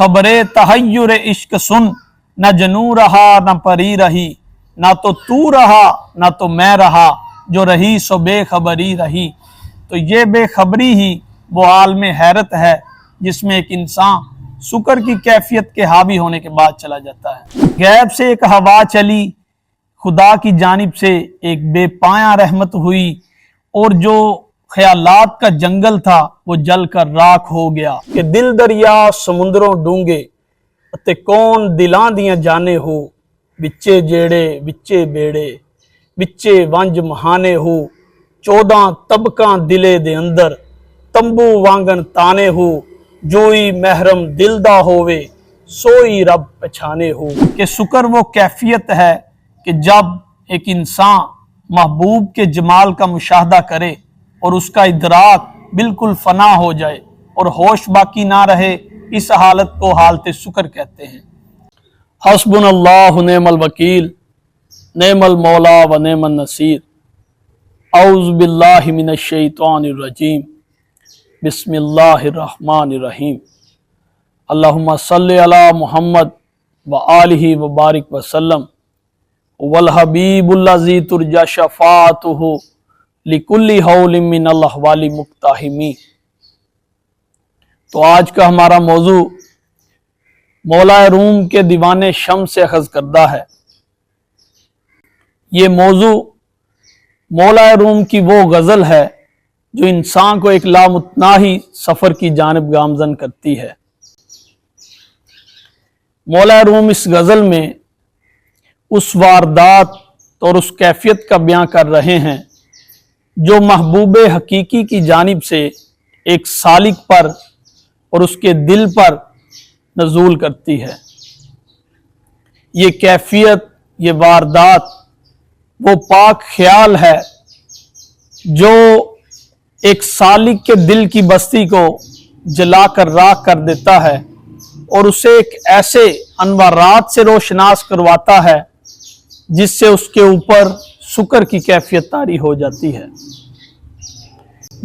खबरे तहय्युर इश्क सुन, न जनू रहा न परी रही, ना तो तू रहा ना तो मैं रहा, जो रही सो बेखबरी रही। तो ये बेखबरी ही वो आलम हैरत है जिसमें एक इंसान शुक्र की कैफियत के हावी होने के बाद चला जाता है। गैब से एक हवा चली, खुदा की जानिब से एक बेपाया रहमत हुई, और जो ख्यालात का जंगल था वो जल कर राख हो गया। कि दिल दरिया समुंदरों डूंगे ते कौन दिलां दियां जाने हो, विच्चे जेड़े विच्चे बेड़े विच्चे वंज महाने हो, 14 तबकां दिले दे अंदर तंबू वांगन ताने हो, जोई महरम दिल दा होवे सोई रब पछाने हो। कि शुक्र वो कैफियत है कि जब एक इंसान महबूब के जमाल का मुशाहदा करे और उसका इदराक बिल्कुल फना हो जाए और होश बाकी ना रहे, इस हालत को हालत शुक्र कहते हैं। हस्बुनल्लाहु नेमल वकील, नेमल मौला व नेमन नसीर। औज़ु बिल्लाहि मिनश शैतानिर रजीम, बिस्मिल्लाहिर रहमानिर रहीम। अल्लाहुम्मा सल्लि अला मुहम्मद व आलिहि व बारिक व सल्लम। वल हबीबुल्लज़ी तुरजा शफ़ाअतुहु लिकुल्ली हौलिन मिनल अहवालि मुक्ताहिमी। तो आज का हमारा मौजू मौला रूम के दीवाने शम से अखज़ करदा है। ये मौजू मौला रूम की वो गज़ल है जो इंसान को एक लामुतनाही सफ़र की जानिब गामज़न करती है। मौला रूम इस गज़ल में उस वारदात और उस कैफियत का बयां कर रहे हैं जो महबूब हकीकी की जानिब से एक सालिक पर और उसके दिल पर नज़ूल करती है। ये कैफियत, ये वारदात वो पाक ख्याल है जो एक सालिक के दिल की बस्ती को जलाकर राख कर देता है और उसे एक ऐसे अनवारात से रोशनास करवाता है जिससे उसके ऊपर शुक्र की कैफियत तारी हो जाती है।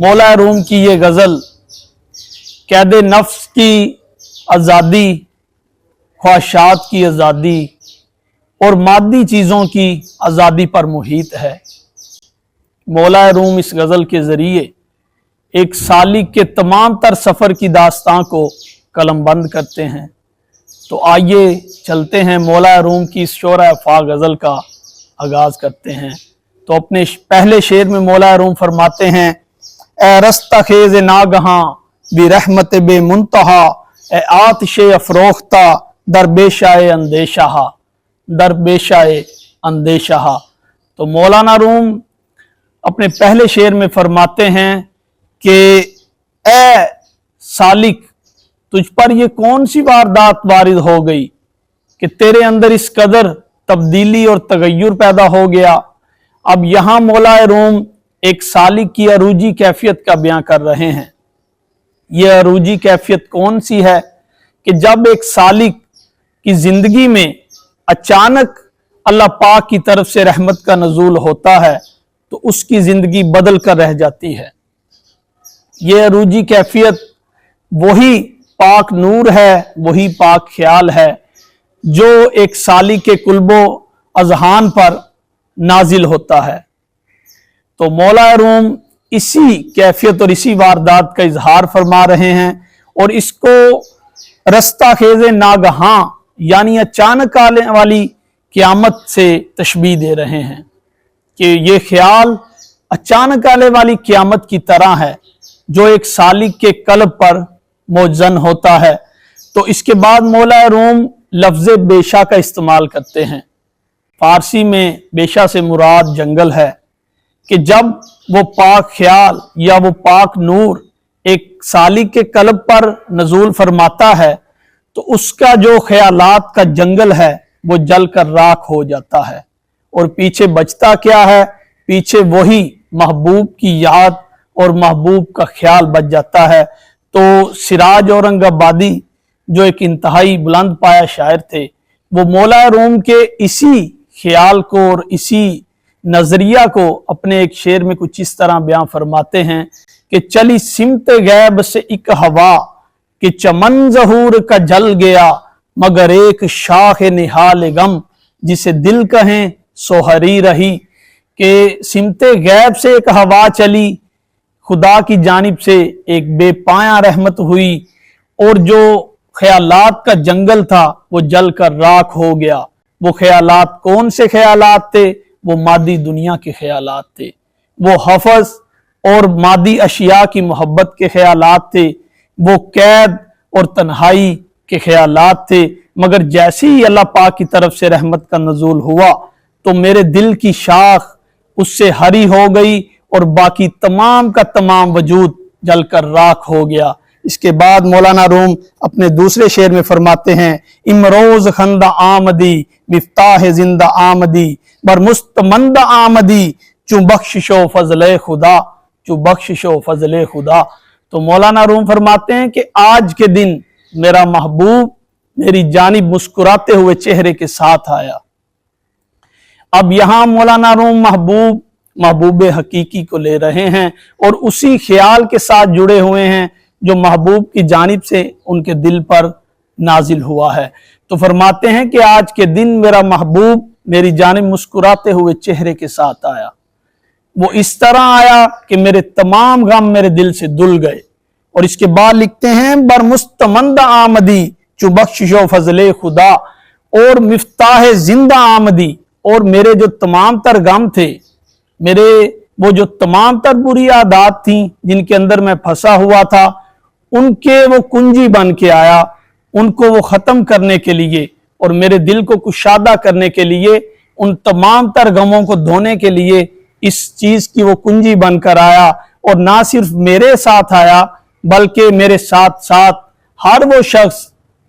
मौला रूम की ये गज़ल कैद नफ्स की आज़ादी, ख्वाहिशात की आज़ादी और मादी चीज़ों की आज़ादी पर मुहित है। मौला रूम इस गज़ल के ज़रिए एक सालिक के तमाम तर सफ़र की दास्तां को कलमबंद करते हैं। तो आइए चलते हैं मौला रूम की इस शोरा फा गज़ल का आगाज़ करते हैं। तो अपने पहले शेर में मौला रूम फरमाते हैं, ए रस्ता खेज नागहां बिरहमत बे मुंतहा, ए आतिशे अफरोख्ता दरबेशाए अंदेशाहा, दरबेशाए अंदेशाहा। तो मौलाना रूम अपने पहले शेर में फरमाते हैं कि ए सालिक, तुझ पर ये कौन सी वारदात वारिद हो गई कि तेरे अंदर इस कदर तब्दीली और तगय्युर पैदा हो गया। अब यहाँ मौला रूम एक सालिक की अरूजी कैफियत का बयां कर रहे हैं। यह अरूजी कैफियत कौन सी है कि जब एक सालिक की जिंदगी में अचानक अल्लाह पाक की तरफ से रहमत का नज़ूल होता है तो उसकी जिंदगी बदल कर रह जाती है। यह अरूजी कैफियत वही पाक नूर है, वही पाक ख्याल है जो एक सालिक के कुल्बो अजहान पर नाजिल होता है। तो मौला रूम इसी कैफियत और इसी वारदात का इजहार फरमा रहे हैं और इसको रस्ता खेज़े नागहां यानी अचानक आने वाली क़यामत से तशबीह दे रहे हैं कि ये ख्याल अचानक आने वाली क़यामत की तरह है जो एक सालिक के कल्ब पर मौजन होता है। तो इसके बाद मौला रूम लफ्ज़ बेशा का इस्तेमाल करते हैं। फारसी में बेशा से मुराद जंगल है कि जब वो पाक ख्याल या वो पाक नूर एक सालिक के कल्ब पर नज़ूल फरमाता है तो उसका जो ख्यालात का जंगल है वो जल कर राख हो जाता है और पीछे बचता क्या है, पीछे वही महबूब की याद और महबूब का ख्याल बच जाता है। तो सिराज औरंगाबादी जो एक इंतहाई बुलंद पाया शायर थे, वो मौला रूम के इसी ख्याल को और इसी नजरिया को अपने एक शेर में कुछ इस तरह बयां फरमाते हैं कि चली सिमत गैब से एक हवा कि चमन ज़हूर का जल गया मगर एक शाख निहाल गम, जिसे दिल कहें सोहरी रही। कि सिमते गैब से एक हवा चली, खुदा की जानिब से एक बेपाया रहमत हुई, और जो ख्यालात का जंगल था वो जल कर राख हो गया। वो ख्यालात कौन से ख्यालात थे? वो मादी दुनिया के ख्यालात थे, वो हफज और मादी अशिया की मोहब्बत के ख्यालात थे, वो कैद और तन्हाई के ख्यालात थे। मगर जैसे ही अल्लाह पाक की तरफ से रहमत का नज़ूल हुआ तो मेरे दिल की शाख उससे हरी हो गई और बाकी तमाम का तमाम वजूद जलकर राख हो गया। इसके बाद मौलाना रूम अपने दूसरे शेर में फरमाते हैं, इमरोज खंदा आमदी मिफ्ताह जिंदा आमदी बर मुस्तमंदा आमदी चू बख्शिशो फजले खुदा, चू बख्शिशो फजले खुदा। तो मौलाना रूम फरमाते हैं कि आज के दिन मेरा महबूब मेरी जानिब मुस्कुराते हुए चेहरे के साथ आया। अब यहां मौलाना रूम महबूब हकीकी को ले रहे हैं और उसी ख्याल के साथ जुड़े हुए हैं जो महबूब की जानिब से उनके दिल पर नाजिल हुआ है। तो फरमाते हैं कि आज के दिन मेरा महबूब मेरी जानिब मुस्कुराते हुए चेहरे के साथ आया। वो इस तरह आया कि मेरे तमाम गम मेरे दिल से धुल गए। और इसके बाद लिखते हैं, बर मुस्तमंद आमदी चु बख्शिशो फजले खुदा, और मिफ्ताह जिंदा आमदी, और मेरे जो तमाम तर गम थे, मेरे वो जो तमाम तर बुरी आदत थी जिनके अंदर मैं फंसा हुआ था, उनके वो कुंजी बन के आया, उनको वो खत्म करने के लिए और मेरे दिल को कुशादा करने के लिए, उन तमाम तर गमों को धोने के लिए इस चीज की वो कुंजी बनकर आया। और ना सिर्फ मेरे साथ आया बल्कि मेरे साथ साथ हर वो शख्स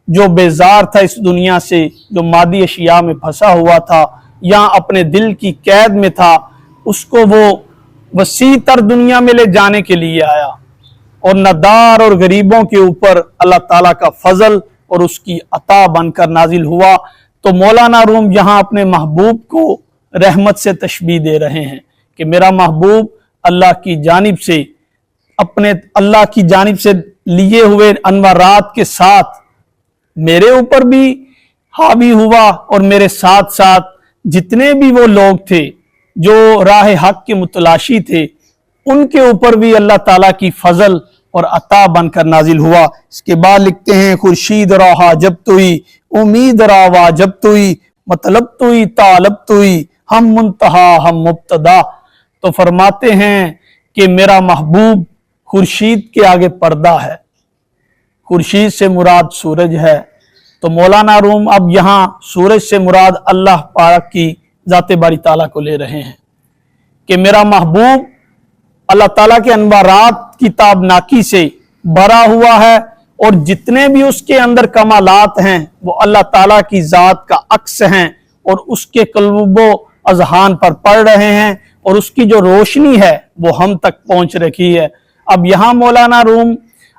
जो बेजार था इस दुनिया से, जो मादी अशिया में फंसा हुआ था या अपने दिल की कैद में था, उसको वो वसी तर दुनिया में ले जाने के लिए आया। और नदार और गरीबों के ऊपर अल्लाह ताला का फजल और उसकी अता बनकर नाजिल हुआ। तो मौलाना रूम यहाँ अपने महबूब को रहमत से तशबीह दे रहे हैं कि मेरा महबूब अल्लाह की जानिब से, अपने अल्लाह की जानिब से लिए हुए अनवारात के साथ मेरे ऊपर भी हावी हुआ, और मेरे साथ साथ जितने भी वो लोग थे जो राह हक के मुतलाशी थे, उनके ऊपर भी अल्लाह ताला की फजल और अता बनकर नाजिल हुआ। इसके बाद लिखते हैं, खुर्शीद रहा जब तुई उम्मीद रावा जब तुई मतलब तुई तालब तुई हम मुंतहा हम मुब्तदा। तो फरमाते हैं कि मेरा महबूब खुर्शीद के आगे पर्दा है, खुर्शीद से मुराद सूरज है। तो मौलाना रूम अब यहाँ सूरज से मुराद अल्लाह पाक की ज़ाते बारी ताला को ले रहे हैं कि मेरा महबूब अल्लाह ताला के अनवारात की ताबनाकी से भरा हुआ है, और जितने भी उसके अंदर कमालात हैं वो अल्लाह ताला की ज़ात का अक्स हैं और उसके कल्बो अजहान पर पड़ रहे हैं, और उसकी जो रोशनी है वो हम तक पहुंच रखी है। अब यहाँ मौलाना रूम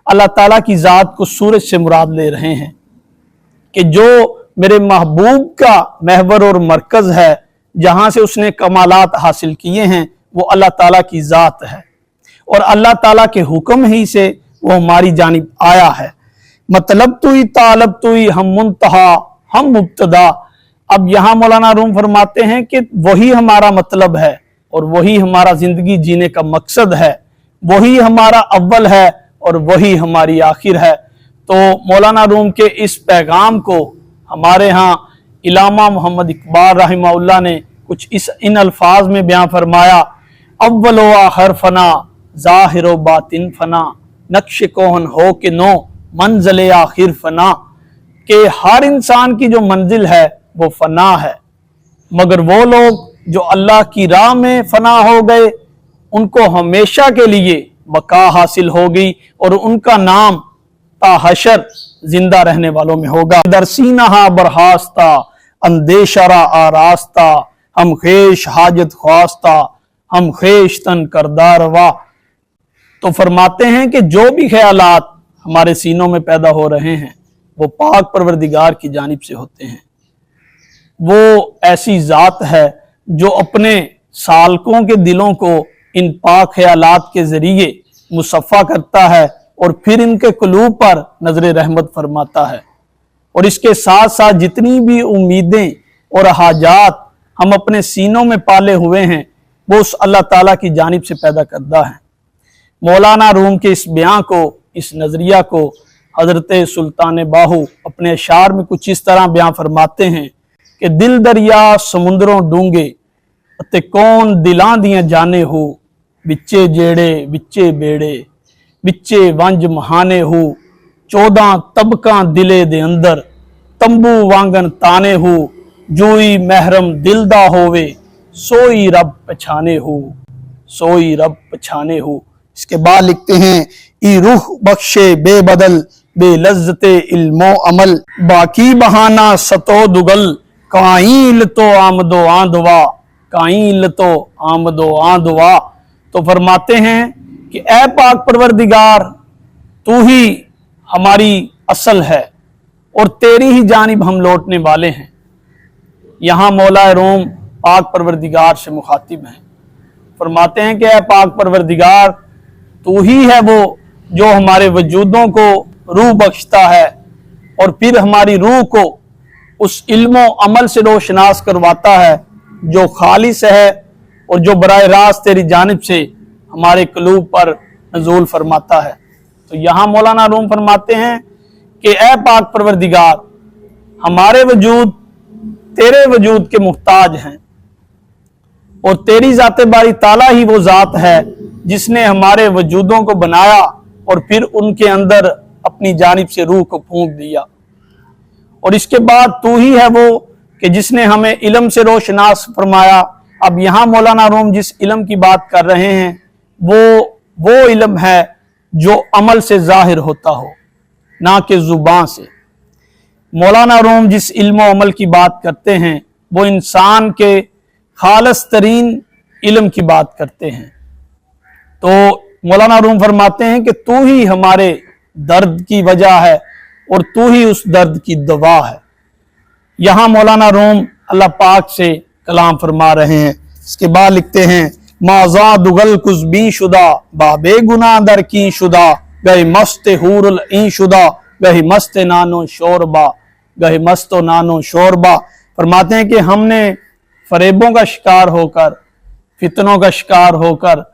अल्लाह ताला की ज़ात को सूरज से मुराद ले रहे हैं कि जो मेरे महबूब का महवर और मरकज है, जहां से उसने कमालात हासिल किए हैं, वो अल्लाह ताला की ज़ात है, और अल्लाह ताला के हुक्म ही से वो हमारी जानिब आया है। मतलब तुई तालब तुई हम मुंतहा हम मुब्तदा। अब यहाँ मौलाना रूम फरमाते हैं कि वही हमारा मतलब है और वही हमारा जिंदगी जीने का मकसद है, वही हमारा अव्वल है और वही हमारी आखिर है। तो मौलाना रूम के इस पैगाम को हमारे यहाँ इलामा मोहम्मद इकबाल रहमहुल्लाह ने कुछ इन अल्फाज में बयां फरमाया, अव्वल व आखिर फना ज़ाहिर व बातिन फना नक्श कोहन हो के नो मंजिल आखिर फना। के हर इंसान की जो मंजिल है वो फना है, मगर वो लोग जो अल्लाह की राह में फना हो गए उनको हमेशा के लिए बका हासिल होगी और उनका नाम ताहशर जिंदा रहने वालों में होगा। दरसीना बरहास्ता अंदेशरा आरास्ता हम खेश हाजत ख्वास्ता हम खेश तन करदारवा। तो फरमाते हैं कि जो भी ख्यालात हमारे सीनों में पैदा हो रहे हैं वो पाक परवरदिगार की जानिब से होते हैं। वो ऐसी ज़ात है जो अपने सालकों के दिलों को इन पाक ख्यालात के ज़रिए मुसफ़ा करता है और फिर इनके कुलूब पर नजर रहमत फरमाता है। और इसके साथ साथ जितनी भी उम्मीदें और हाजात हम अपने सीनों में पाले हुए हैं वो उस अल्लाह ताला की जानिब से पैदा करता है। मौलाना रूम के इस बयां को, इस नजरिया को हजरत सुल्तान बाहू अपने अशार में कुछ इस तरह बयां फरमाते हैं कि दिल दरिया समुद्रों डूंगे ते कौन दिलां दियां जाने हो, विच्चे जेड़े विच्चे बेड़े विच्चे वंज महाने हो, 14 तबकां दिले दे अंदर तंबू वांगन ताने हो, जोई महरम दिल दा होवे सोई रब पछाने हो, सोई रब पछाने हो। इसके बाद लिखते हैं ई रूह बख्शे बेबदल बेलज्जते इल्मो अमल, बाकी बहाना सतो दुगल काइल तो आमदो आंदवा, काइल तो आमदो आंदवा। तो फरमाते हैं कि ऐ पाक परवरदिगार तू ही हमारी असल है और तेरी ही जानिब हम लौटने वाले हैं। यहाँ मौला रूम पाक परवरदिगार से मुखातिब हैं, फरमाते हैं कि ऐ पाक परवरदिगार तू ही है वो जो हमारे वजूदों को रूह बख्शता है और फिर हमारी रूह को उस इल्मो अमल से रोशनास करवाता है जो खालिस है और जो बराह रास्त तेरी जानिब से हमारे कलूब पर नज़ूल फरमाता है। तो यहाँ मौलाना रूम फरमाते हैं कि ऐ पाक परवरदिगार हमारे वजूद तेरे वजूद के मुहताज हैं और तेरी ज़ात बारी ताला ही वो ज़ात है जिसने हमारे वजूदों को बनाया और फिर उनके अंदर अपनी जानिब से रूह को फूंक दिया। और इसके बाद तू ही है वो कि जिसने हमें इल्म से रोशनास फरमाया। अब यहाँ मौलाना रूम जिस इल्म की बात कर रहे हैं वो इल्म है जो अमल से जाहिर होता हो, ना कि जुबान से। मौलाना रूम जिस इल्म अमल की बात करते हैं वो इंसान के खालस तरीन इल्म की बात करते हैं। तो मौलाना रूम फरमाते हैं कि तू ही हमारे दर्द की वजह है और तू ही उस दर्द की दवा है। यहाँ मौलाना रूम अल्लाह पाक से कलाम फरमा रहे हैं। इसके बाद लिखते हैं माजा दुगल कुजबी शुदा बाबे गुना दर की शुदा गए मस्त हूरुल ई शुदा गए मस्त नानो शोरबा गए मस्तो नानो शोरबा। फरमाते हैं कि हमने फरेबों का शिकार होकर, फितनों का शिकार होकर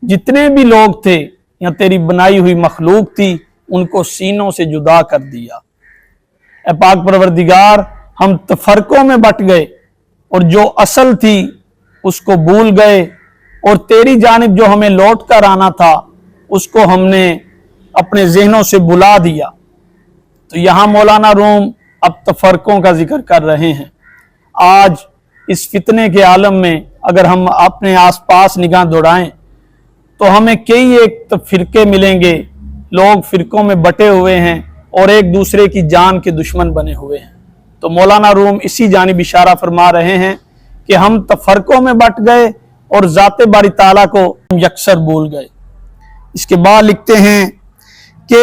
जितने भी लोग थे या तेरी बनाई हुई मखलूक थी उनको सीनों से जुदा कर दिया। ए पाक परवरदिगार हम तफरकों में बट गए और जो असल थी उसको भूल गए और तेरी जानिब जो हमें लौट कर आना था उसको हमने अपने जहनों से बुला दिया। तो यहाँ मौलाना रूम अब तफरकों का जिक्र कर रहे हैं। आज इस फितने के आलम में अगर हम अपने आसपास निगाह दौड़ाएं तो हमें कई एक फिरके मिलेंगे, लोग फिरकों में बटे हुए हैं और एक दूसरे की जान के दुश्मन बने हुए हैं। तो मौलाना रूम इसी जानिब इशारा फरमा रहे हैं कि हम तफरकों में बट गए और ज़ाते बारी ताला को यकसर भूल गए। इसके बाद लिखते हैं कि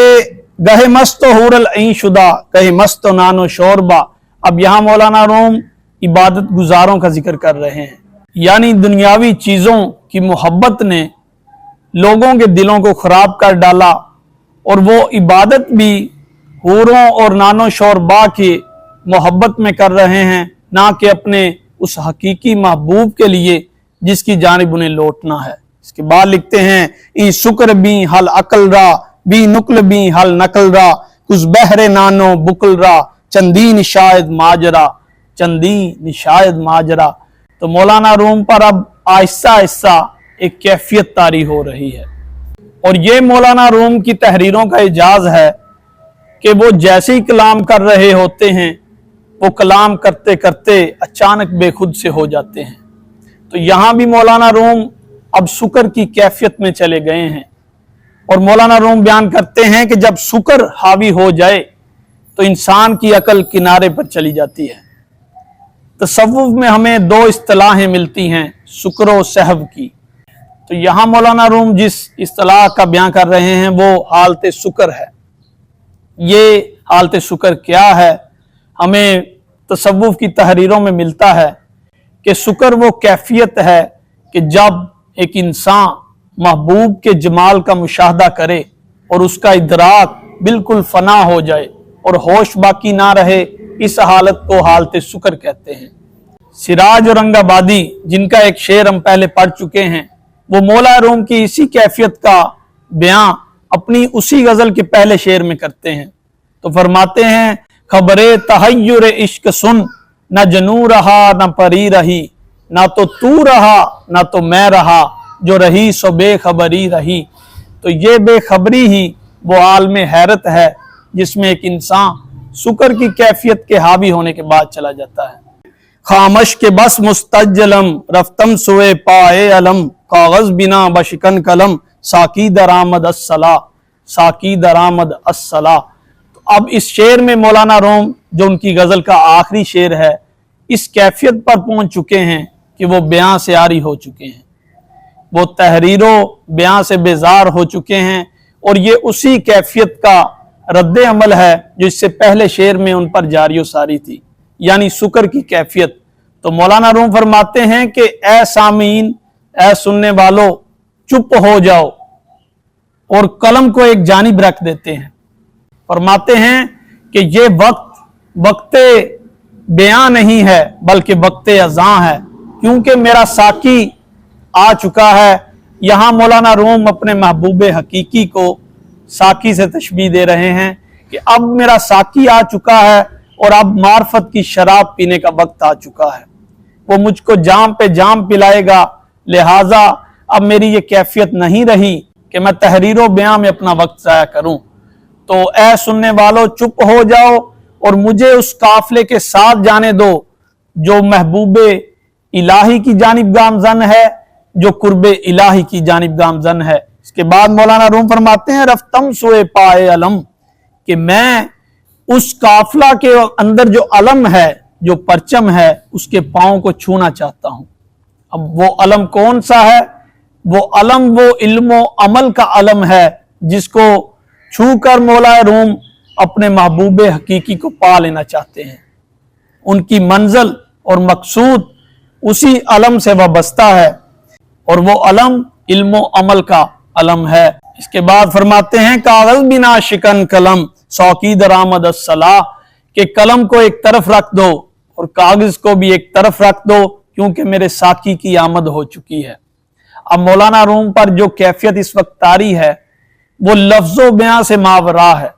गहे मस्त हुरल ई शुदा गहे मस्त नानो शोरबा। अब यहाँ मौलाना रूम इबादत गुजारों का जिक्र कर रहे हैं, यानी दुनियावी चीज़ों की मोहब्बत ने लोगों के दिलों को खराब कर डाला और वो इबादत भी हूरों और नानो शोरबा की मोहब्बत में कर रहे हैं, ना कि अपने उस हकीकी महबूब के लिए जिसकी जानिब उन्हें लौटना है। इसके बाद लिखते हैं ई शुक्र भी हल अकल रा भी नुकल भी हल नकल रा कुछ बहरे नानो बुकल रा चंदी निशायद माजरा चंदी निशायद माजरा। तो मौलाना रूम पर अब आहिस्ता आहिस्ता एक कैफियत तारी हो रही है और ये मौलाना रूम की तहरीरों का एजाज है कि वो जैसे ही कलाम कर रहे होते हैं वो कलाम करते करते अचानक बेखुद से हो जाते हैं। तो यहाँ भी मौलाना रूम अब शुक्र की कैफियत में चले गए हैं और मौलाना रूम बयान करते हैं कि जब शुक्र हावी हो जाए तो इंसान की अकल किनारे पर चली जाती है। तसव्वुफ में हमें दो इस्तिलाहें मिलती हैं शुक्र और सहब की। तो यहाँ मौलाना रूम जिस इस्तिलाह का बयान कर रहे हैं वो हालत शुक्र है। ये हालत शुक्र क्या है? हमें तसव्वुफ की तहरीरों में मिलता है कि शुक्र वो कैफियत है कि जब एक इंसान महबूब के जमाल का मुशाहदा करे और उसका इदराक बिल्कुल फना हो जाए और होश बाकी ना रहे, इस हालत को हालत शुक्र कहते हैं। सिराज औरंगाबादी, जिनका एक शेर हम पहले पढ़ चुके हैं, वो मौला रूम की इसी कैफियत का बयां अपनी उसी गजल के पहले शेर में करते हैं। तो फरमाते हैं, खबरे तहय्युर इश्क सुन, न जनू रहा न परी रही, ना तो तू रहा ना तो मैं रहा, जो रही सो बेखबरी रही। तो ये बेखबरी ही वो आलम हैरत है जिसमें एक इंसान शुक्र की कैफियत के हावी होने के बाद चला जाता है। खामश के बस मुस्तजलम, रफ्तम सुए पाए अलम, कागज बिना बशिकन कलम, साकी दरामद अस्सला, साकी दरामद अस्सला। तो अब इस शेर में मौलाना रूम, जो उनकी गजल का आखिरी शेर है, इस कैफियत पर पहुंच चुके हैं कि वो बयां से आरी हो चुके हैं, वो तहरीरों बयां से बेजार हो चुके हैं। और ये उसी कैफियत का रद्द अमल है जो इससे पहले शेर में उन पर जारी सारी थी, यानी शुक्र की कैफियत। तो मौलाना रूम फरमाते हैं कि ए सामीन, ए सुनने वालों, चुप हो जाओ, और कलम को एक जानिब रख देते हैं। फरमाते हैं कि ये वक्त बयां नहीं है बल्कि वक्त अज़ां है, क्योंकि मेरा साकी आ चुका है। यहां मौलाना रूम अपने महबूब हकीकी को साकी से तशबीह दे रहे हैं कि अब मेरा साकी आ चुका है और अब मार्फत की शराब पीने का वक्त आ चुका है। वो मुझको जाम पे जाम पिलाएगा, लिहाजा अब मेरी ये कैफियत नहीं रही कि मैं तहरीरों बयां में अपना वक्त ज़ाया करूं। तो ऐ सुनने वालों, चुप हो जाओ और मुझे उस काफिले के साथ जाने दो जो महबूबे इलाही की जानिब गामजन है, जो कुर्बे इलाही की जानिब गामजन है। इसके बाद मौलाना रूम फरमाते हैं, रफ्तम सोए पाए अलम, कि मैं उस काफिला के अंदर जो अलम है, जो परचम है, उसके पांव को छूना चाहता हूं। अब वो अलम कौन सा है? वो अलम वो इल्मो अमल का अलम है जिसको छू कर मौला रूम अपने महबूब हकीकी को पा लेना चाहते हैं। उनकी मंजिल और मकसूद उसी अलम से वाबस्ता है और वो अलम इल्मो अमल का अलम है। इसके बाद फरमाते हैं, कागज बिना शिकन कलम, सौकी दरामद अस्सला, के कलम को एक तरफ रख दो और कागज को भी एक तरफ रख दो, क्योंकि मेरे साकी की आमद हो चुकी है। अब मौलाना रूम पर जो कैफियत इस वक्त तारी है वो लफ्जो बयां से मावरा है।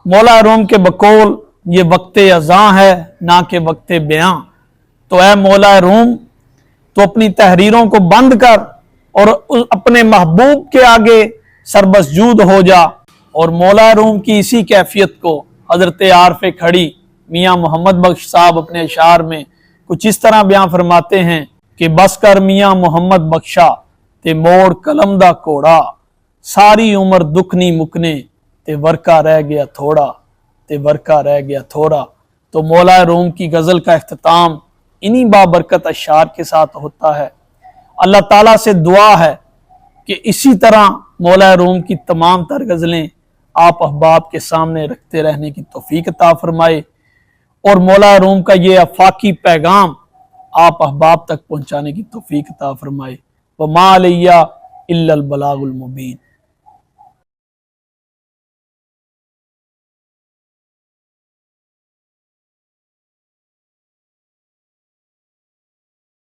मौला रूम के बकौल ये वक्त अज़ां है, ना कि वक्त बयां। तो ऐ मौला रूम, तो अपनी तहरीरों को बंद कर और अपने महबूब के आगे सरबसजूद हो जा। और मौला रूम की इसी कैफियत को हजरत आरफ खड़ी मियाँ मोहम्मद बख्श साहब अपने अशार में कुछ इस तरह बयां फरमाते हैं कि बस कर मियाँ मोहम्मद बख्शा ते मोड़ कलम दा कोड़ा, सारी उम्र दुख नहीं मुकने ते वर्का रह गया थोड़ा, ते वर्का रह गया थोड़ा। तो मौला रूम की गजल का इख्तिताम इन्हीं बाबरकत अशार के साथ होता है। अल्लाह ताला से दुआ है कि इसी तरह मौला रूम की तमाम तर गजलें आप अहबाब के सामने रखते रहने की तौफीक अता फरमाए और मौला रूम का ये अफाकी पैगाम आप अहबाब तक पहुंचाने की तौफीक अता फरमाए। व मा अलैया इल्लल बलागुल मुबीन।